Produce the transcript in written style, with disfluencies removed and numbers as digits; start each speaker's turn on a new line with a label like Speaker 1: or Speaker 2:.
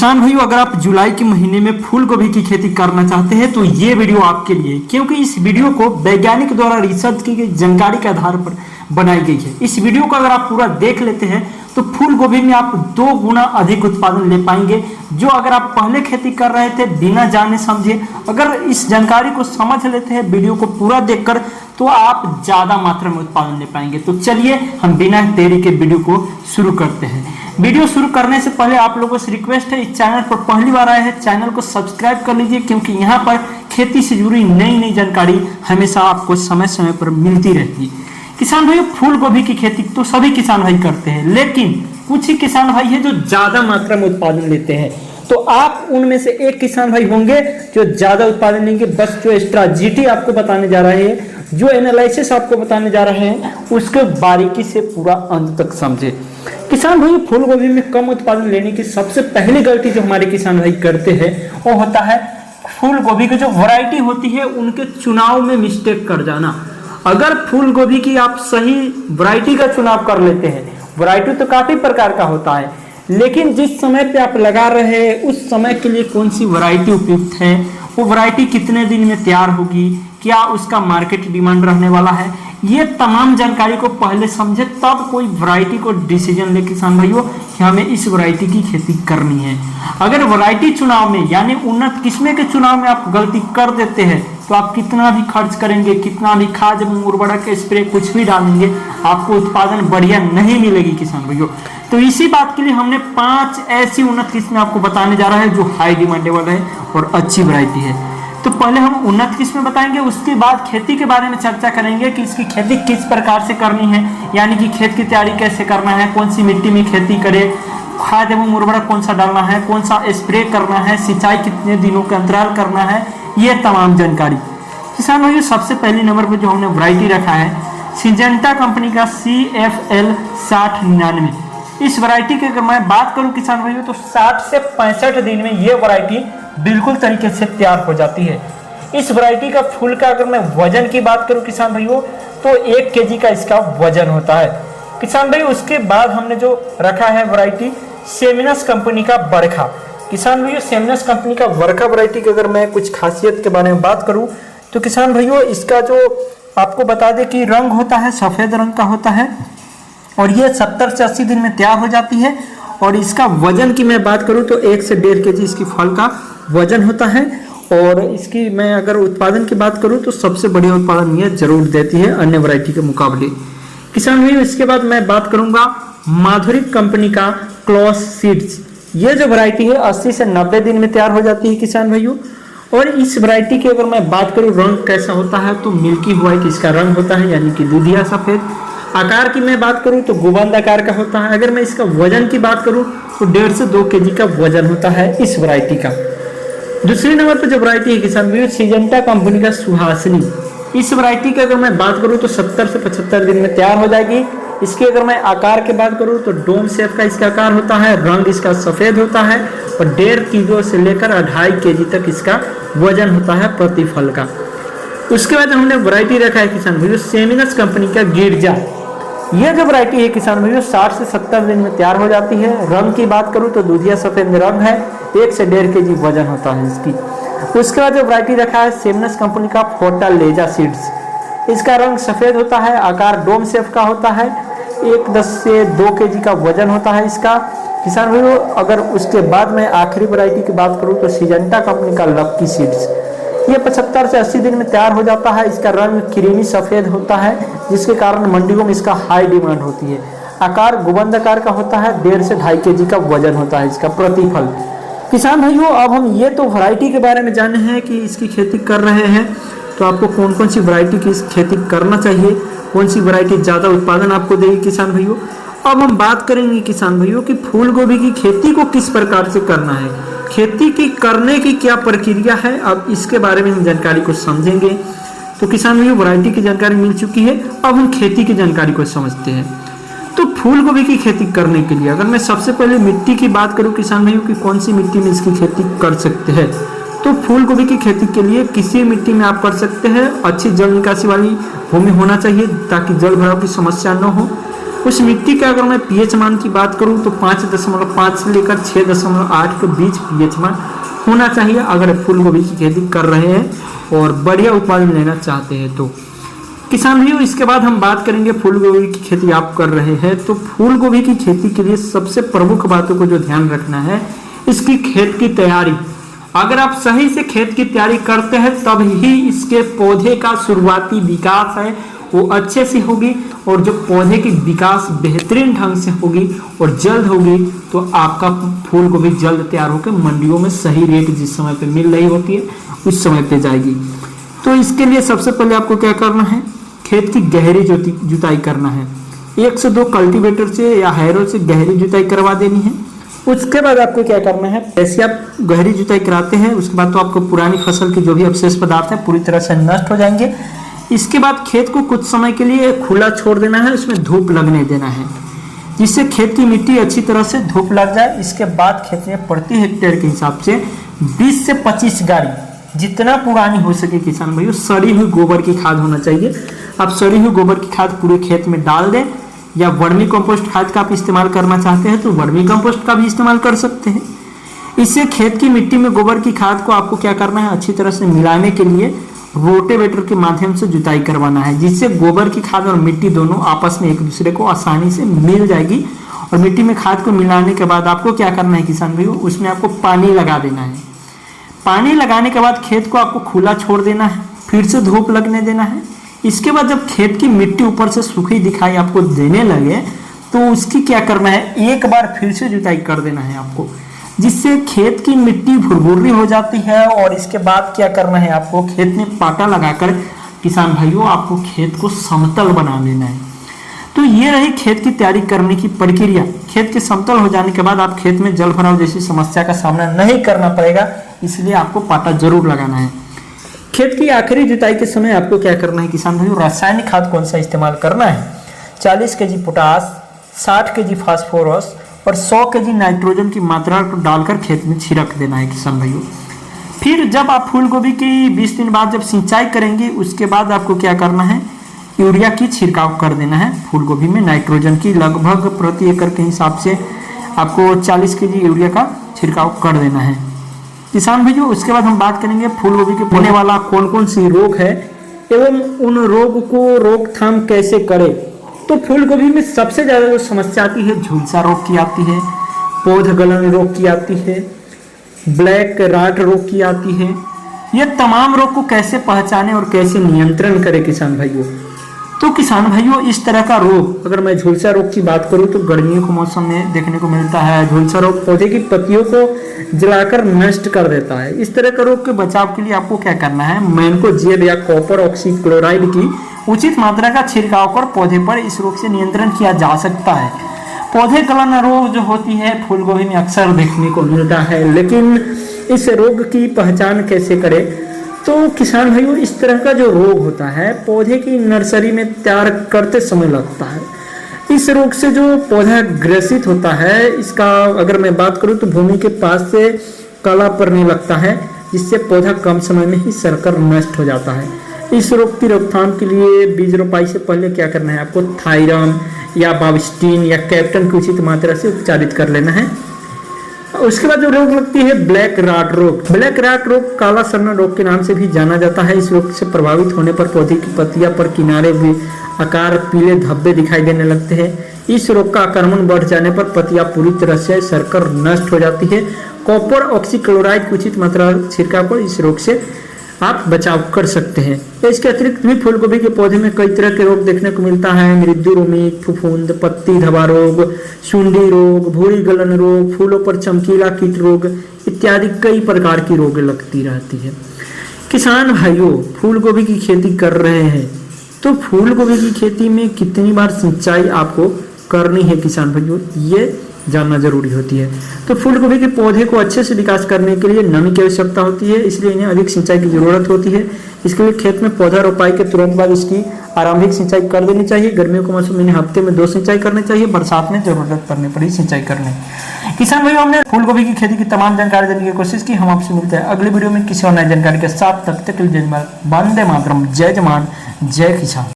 Speaker 1: किसान भाइयों, अगर आप जुलाई के महीने में फूल गोभी की खेती करना चाहते हैं तो ये वीडियो आपके लिए, क्योंकि इस वीडियो को वैज्ञानिक द्वारा रिसर्च की गई जानकारी के आधार पर बनाई गई है। इस वीडियो को अगर आप पूरा देख लेते हैं तो फूल गोभी में आप 2 गुना अधिक उत्पादन ले पाएंगे, जो अगर आप पहले खेती कर रहे थे बिना जाने समझे, अगर इस जानकारी को समझ लेते हैं वीडियो को पूरा देखकर, तो आप ज्यादा मात्रा में उत्पादन ले पाएंगे। तो चलिए हम बिना देरी के वीडियो को शुरू करते हैं। वीडियो शुरू करने से पहले आप लोगों से रिक्वेस्ट है, इस चैनल पर पहली बार आए हैं चैनल को सब्सक्राइब कर लीजिए, क्योंकि यहाँ पर खेती से जुड़ी नई नई जानकारी हमेशा आपको समय समय पर मिलती रहती है। किसान भाई, फूल गोभी की खेती तो सभी किसान भाई करते हैं, लेकिन कुछ ही किसान भाई है जो ज्यादा मात्रा में उत्पादन लेते हैं। तो आप उनमें से एक किसान भाई होंगे जो ज्यादा उत्पादन लेंगे। बस जो स्ट्रैटेजी आपको बताने जा रहे हैं, जो एनालिसिस आपको बताने जा रहे हैं, उसके बारीकी से पूरा अंत तक समझे। किसान भाई, फूल गोभी में कम उत्पादन लेने की सबसे पहली गलती जो हमारे किसान भाई करते हैं वो होता है फूल गोभी की जो वैरायटी होती है उनके चुनाव में मिस्टेक कर जाना। अगर फूल गोभी की आप सही वैरायटी का चुनाव कर लेते हैं, वैरायटी तो काफी प्रकार का होता है, लेकिन जिस समय पे आप लगा रहे हैं उस समय के लिए कौन सी वैरायटी उपयुक्त है, वो वैरायटी कितने दिन में तैयार होगी, क्या उसका मार्केट डिमांड रहने वाला है, ये तमाम जानकारी को पहले समझे तब कोई वैरायटी को डिसीजन ले किसान भाइयों कि हमें इस वैरायटी की खेती करनी है। अगर वैरायटी चुनाव में यानी उन्नत किस्में के चुनाव में आप गलती कर देते हैं तो आप कितना भी खर्च करेंगे, कितना भी खाद उर्वरक स्प्रे कुछ भी डालेंगे, आपको उत्पादन बढ़िया नहीं मिलेगी किसान भाइयों। तो इसी बात के लिए हमने 5 ऐसी उन्नत किस्में आपको बताने जा रहे हैं जो हाई डिमांडेबल है और अच्छी वैरायटी है। तो पहले हम उन्नत किस्में बताएंगे, उसके बाद खेती के बारे में चर्चा करेंगे कि इसकी खेती किस प्रकार से करनी है, यानी कि खेत की तैयारी कैसे करना है, कौन सी मिट्टी में खेती करे, खाद एवं उर्वरक कौन सा डालना है, कौन सा स्प्रे करना है, सिंचाई कितने दिनों का अंतराल करना है, ये तमाम जानकारी। किसान भाइयों, सबसे पहले नंबर पर जो हमने वैरायटी रखा है सिंजेंटा कंपनी का CFL 6099। इस वैरायटी की अगर मैं बात करूं किसान भाइयों तो 60 से 65 दिन में ये वैरायटी बिल्कुल तरीके से तैयार हो जाती है। इस वैरायटी का फूल का अगर मैं वजन की बात करूं किसान भाइयों तो 1 kg का इसका वजन होता है। किसान भाई, उसके बाद हमने जो रखा है वैरायटी सेमिनस कंपनी का बरखा। किसान भाइयों, सेमिनस कंपनी का बरखा वैरायटी की अगर मैं कुछ खासियत के बारे में बात करूं तो किसान भाइयों, इसका जो आपको बता दें कि रंग होता है सफेद रंग का होता है और ये 70 से 80 दिन में तैयार हो जाती है। और इसका वजन की मैं बात करूं तो 1 से 1.5 kg इसकी फल का वजन होता है। और इसकी मैं अगर उत्पादन की बात करूं तो सबसे बढ़िया उत्पादन ये जरूर देती है अन्य वैरायटी के मुकाबले। किसान भाइयों, इसके बाद मैं बात करूंगा माधुरी कंपनी का क्लॉस सीड्स। ये जो वैरायटी है 80 से 90 दिन में तैयार हो जाती है किसान भाइयों। और इस वैरायटी की अगर मैं बात करूं रंग कैसा होता है तो मिल्की व्हाइट इसका रंग होता है, यानी कि दूधिया सफेद। आकार की मैं बात करूं तो गुबंद आकार का होता है। अगर मैं इसका वजन की बात करूं तो 1.5 से 2 kg का वजन होता है इस वैरायटी का। दूसरे नंबर पर जो वैरायटी है किसान भाइयों सिंजेंटा कंपनी का सुहासिनी। इस वैरायटी की अगर मैं बात करूं तो 70 से 75 दिन में तैयार हो जाएगी। इसकी अगर मैं आकार की बात करूं तो डोम शेप का इसका आकार होता है, रंग इसका सफेद होता है और 1.5 किलो से लेकर 2.5 kg तक इसका वजन होता है प्रति फल का। उसके बाद हमने वैरायटी रखा है किसान भाइयों सेमिनस कंपनी का गिरजा। यह जो वैरायटी है किसान भाइयों 60 से 70 दिन में तैयार हो जाती है। रंग की बात करूं तो दूधिया सफेद रंग है, 1 से 1.5 kg वजन होता है इसकी। उसके बाद जो वैरायटी रखा है सेमिनस कंपनी का फोर्टालेजा सीड्स। इसका रंग सफेद होता है, आकार डोम शेप का होता है, 1 से 2 kg का वजन होता है इसका। किसान भाइयों, अगर उसके बाद मैं आखिरी वैरायटी की बात करूं तो सिंजेंटा कंपनी का लक्की सीड्स। ये 75 से 80 दिन में तैयार हो जाता है। इसका रंग क्रीमी सफेद होता है, जिसके कारण मंडियों में इसका हाई डिमांड होती है। आकार गुबंद आकार का होता है, 1.5 से 2.5 kg का वजन होता है इसका प्रति फल। किसान भाइयों, अब हम ये तो वैरायटी के बारे में जाने हैं कि इसकी खेती कर रहे हैं तो आपको कौन कौन सी वैरायटी की खेती करना चाहिए, कौन सी वैरायटी ज़्यादा उत्पादन आपको देगी किसान भाइयों। अब हम बात करेंगे किसान भाइयों कि फूल गोभी की खेती को किस प्रकार से करना है, खेती की करने की क्या प्रक्रिया है। अब इसके बारे में हम जानकारी को समझेंगे। तो किसान भाइयों, वैरायटी की जानकारी मिल चुकी है, अब हम खेती की जानकारी को समझते हैं। तो फूल गोभी की खेती करने के लिए अगर मैं सबसे पहले मिट्टी की बात करूं किसान भाइयों कि कौन सी मिट्टी में इसकी खेती कर सकते हैं, तो फूल गोभी की खेती के लिए किसी मिट्टी में आप कर सकते हैं। अच्छी जल निकासी वाली भूमि होना चाहिए ताकि जल भराव की समस्या न हो। उस मिट्टी का अगर मैं पीएच मान की बात करूं तो 5.5 से लेकर 6.8 के बीच पीएच मान होना चाहिए अगर फूल गोभी की खेती कर रहे हैं और बढ़िया उत्पादन लेना चाहते हैं तो। किसान भाइयों, इसके बाद हम बात करेंगे फूल गोभी की खेती आप कर रहे हैं तो फूल गोभी की खेती के लिए सबसे प्रमुख बातों को जो ध्यान रखना है, इसकी खेत की तैयारी। अगर आप सही से खेत की तैयारी करते हैं तब ही इसके पौधे का शुरुआती विकास है वो अच्छे से होगी, और जो पौधे की विकास बेहतरीन ढंग से होगी और जल्द होगी तो आपका फूल गोभी जल्द तैयार होकर मंडियों में सही रेट जिस समय पे मिल रही होती है उस समय पे जाएगी। तो इसके लिए सबसे पहले आपको क्या करना है, खेत की गहरी जुताई करना है। 1 से 2 कल्टीवेटर से या हैरो से गहरी जुताई करवा देनी है। उसके बाद आपको क्या करना है, जैसे आप गहरी जुताई कराते हैं उसके बाद तो आपको पुरानी फसल के जो भी अवशेष पदार्थ है पूरी तरह से नष्ट हो जाएंगे। इसके बाद खेत को कुछ समय के लिए खुला छोड़ देना है, उसमें धूप लगने देना है जिससे खेत की मिट्टी अच्छी तरह से धूप लग जाए। इसके बाद खेत में प्रति हेक्टेयर के हिसाब से 20 से 25 गाड़ी जितना पुरानी हो सके किसान भाइयों सड़ी हुई गोबर की खाद होना चाहिए। आप सड़ी हुई गोबर की खाद पूरे खेत में डाल दें, या वर्मी कंपोस्ट खाद का आप इस्तेमाल करना चाहते हैं तो वर्मी कंपोस्ट का भी इस्तेमाल कर सकते हैं। इससे खेत की मिट्टी में गोबर की खाद को आपको क्या करना है, अच्छी तरह से मिलाने के लिए रोटेवेटर के माध्यम से जुताई करवाना है, जिससे गोबर की खाद और मिट्टी दोनों आपस में एक दूसरे को आसानी से मिल जाएगी। और मिट्टी में खाद को मिलाने के बाद आपको क्या करना है किसान भाइयों, उसमें आपको पानी लगा देना है। पानी लगाने के बाद खेत को आपको खुला छोड़ देना है, फिर से धूप लगने देना है। इसके बाद जब खेत की मिट्टी ऊपर से सूखी दिखाई आपको देने लगे तो उसकी क्या करना है, एक बार फिर से जुताई कर देना है आपको, जिससे खेत की मिट्टी भुरभुरी हो जाती है। और इसके बाद क्या करना है, आपको खेत में पाटा लगाकर किसान भाइयों आपको खेत को समतल बना लेना है। तो ये रही खेत की तैयारी करने की प्रक्रिया। खेत के समतल हो जाने के बाद आप खेत में जल भराव जैसी समस्या का सामना नहीं करना पड़ेगा, इसलिए आपको पाटा जरूर लगाना है। खेत की आखिरी जुताई के समय आपको क्या करना है किसान भाइयों, रासायनिक खाद कौन सा इस्तेमाल करना है, 40 केजी पोटास, 60 केजी फास्फोरस और 100 केजी नाइट्रोजन की मात्रा को डालकर खेत में छिड़क देना है किसान भाइयों। फिर जब आप फूल गोभी की 20 दिन बाद जब सिंचाई करेंगे उसके बाद आपको क्या करना है, यूरिया की छिड़काव कर देना है। फूल गोभी में नाइट्रोजन की लगभग प्रति एकड़ के हिसाब से आपको 40 केजी यूरिया का छिड़काव कर देना है किसान भाइयों। उसके बाद हम बात करेंगे फूल गोभी के होने वाला कौन कौन सी रोग है एवं उन रोग को रोकथाम कैसे करें। तो फूल गोभी में सबसे ज्यादा जो समस्या आती है झुलसा रोग की आती है, पौध गलन रोग की आती है, ब्लैक राट रोग की आती है। ये तमाम रोग को कैसे पहचाने और कैसे नियंत्रण करें किसान भाइयों। तो किसान भाइयों इस तरह का रोग, अगर मैं झुलसा रोग की बात करूं तो गर्मियों के मौसम में देखने को मिलता है। झुलसा रोग पौधे की पत्तियों को जलाकर नष्ट कर देता है। इस तरह का रोग के बचाव के लिए आपको क्या करना है, मैनकोजेब या कॉपर ऑक्सीक्लोराइड की उचित मात्रा का छिड़काव कर पौधे पर इस रोग से नियंत्रण किया जा सकता है। पौधे गलन रोग जो होती है फूल गोभी में अक्सर देखने को मिलता है, लेकिन इस रोग की पहचान कैसे करें। तो किसान भाइयों इस तरह का जो रोग होता है पौधे की नर्सरी में तैयार करते समय लगता है। इस रोग से जो पौधा ग्रसित होता है, इसका अगर मैं बात करूं तो भूमि के पास से काला पड़ने लगता है, जिससे पौधा कम समय में ही सड़कर नष्ट हो जाता है। इस रोग की रोकथाम के लिए बीज रोपाई से पहले क्या करना है, आपको थायरम या बाविस्टीन या कैप्टन की उचित मात्रा से उपचारित कर लेना है। उसके बाद जो रोग लगती है ब्लैक राट रोग। ब्लैक राट रोग काला सन्ना रोग के नाम से भी जाना जाता है। इस रोग से प्रभावित होने पर पौधे की पत्तियां पर किनारे भी आकार पीले धब्बे दिखाई देने लगते हैं। इस रोग का आक्रमण बढ़ जाने पर पत्तियां पूरी तरह से सड़कर नष्ट हो जाती है। कॉपर ऑक्सीक्लोराइड की उचित मात्रा छिड़काव पर इस रोग से आप बचाव कर सकते हैं। इसके अतिरिक्त भी फूल गोभी के पौधे में कई तरह के रोग देखने को मिलता है। मृत्यु रोमित, फफूंद, पत्ती धब्बा रोग, सुंडी रोग, भूरी गलन रोग, फूलों पर चमकीला कीट रोग इत्यादि कई प्रकार की रोग लगती रहती है। किसान भाइयों फूल गोभी की खेती कर रहे हैं तो फूल गोभी की खेती में कितनी बार सिंचाई आपको करनी है किसान भाइयों, ये जानना जरूरी होती है। तो फूल गोभी के पौधे को अच्छे से विकास करने के लिए नमी की आवश्यकता होती है, इसलिए इन्हें अधिक सिंचाई की जरूरत होती है। इसके लिए खेत में पौधा रोपाई के तुरंत बाद इसकी आरंभिक सिंचाई कर देनी चाहिए। गर्मियों के मौसम में इन्हें हफ्ते में 2 सिंचाई करनी चाहिए, बरसात में जरूरत पड़ने पर ही सिंचाई करनी। किसान भाइयों हमने फूल गोभी की खेती की तमाम जानकारी देने की कोशिश की। हम आपसे मिलते हैं अगली वीडियो में किसी और नई जानकारी के साथ। तब तक के लिए वंदे मातरम, जय जवान जय किसान।